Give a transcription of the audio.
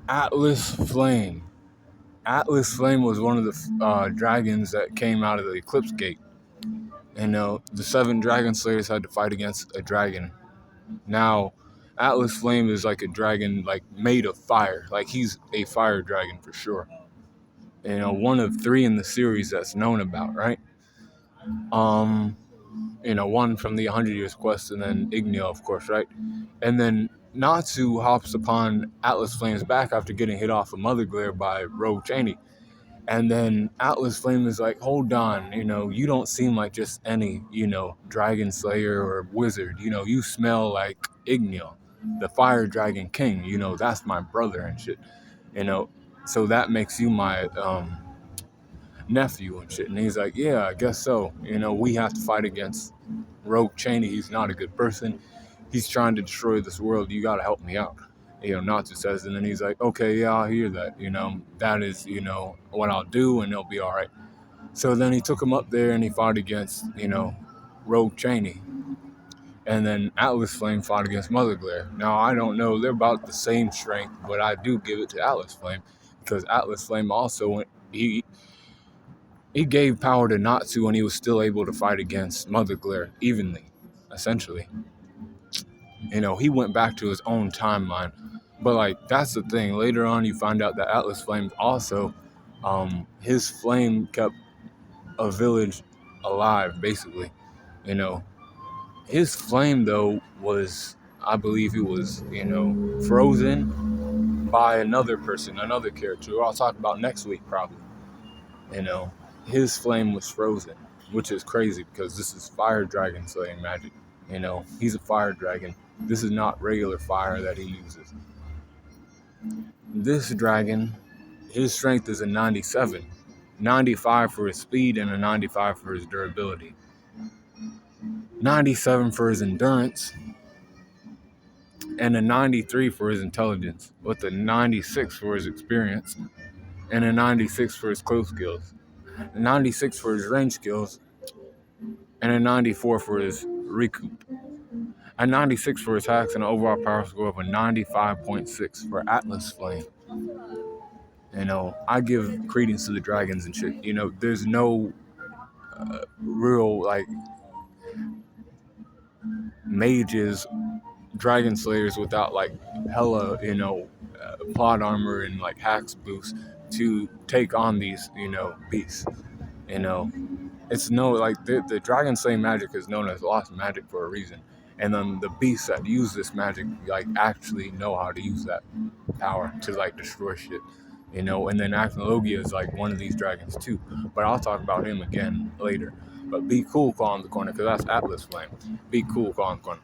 Atlas Flame. Atlas Flame was one of the dragons that came out of the Eclipse Gate. And the 7 Dragon Slayers had to fight against a dragon. Now, Atlas Flame is like a dragon, like made of fire. Like he's a fire dragon for sure. One of 3 in the series that's known about, right? One from the 100 Years Quest, and then Igneo, of course, right? And then Natsu hops upon Atlas Flame's back after getting hit off of Mother Glare by Rogue Cheney. And then Atlas Flame is like, hold on, you don't seem like just any, Dragon Slayer or Wizard. You smell like Igneo, the Fire Dragon King. That's my brother and shit. So that makes you my nephew and shit. And he's like, yeah, I guess so. We have to fight against Rogue Cheney. He's not a good person. He's trying to destroy this world. You got to help me out. Natsu says, and then he's like, okay, yeah, I'll hear that. That is, what I'll do, and it'll be all right. So then he took him up there and he fought against, Rogue Cheney. And then Atlas Flame fought against Mother Glare. Now, I don't know. They're about the same strength, but I do give it to Atlas Flame because Atlas Flame also, he gave power to Natsu and he was still able to fight against Mother Glare evenly, essentially. He went back to his own timeline. But, that's the thing. Later on, you find out that Atlas Flame also, his flame kept a village alive, basically. His flame, though, was, I believe it was, frozen by another person, another character, who I'll talk about next week, probably. His flame was frozen, which is crazy because this is fire dragon slaying magic. He's a fire dragon. This is not regular fire that he uses. This dragon, his strength is a 97, 95 for his speed and a 95 for his durability, 97 for his endurance, and a 93 for his intelligence, with a 96 for his experience, and a 96 for his close skills, a 96 for his range skills, and a 94 for his recoup, a 96 for his hacks, and an overall power score of a 95.6 for Atlas Flame. I give credence to the dragons and shit. There's no real, mages, dragon slayers without, hella, plot armor and, hacks boost to take on these, beasts. It's the dragon slaying magic is known as lost magic for a reason. And then the beasts that use this magic, actually know how to use that power to, destroy shit. And then Acnologia is, one of these dragons, too. But I'll talk about him again later. But be cool, Claw in the Corner, because that's Atlas Flame. Be cool, Claw in the Corner.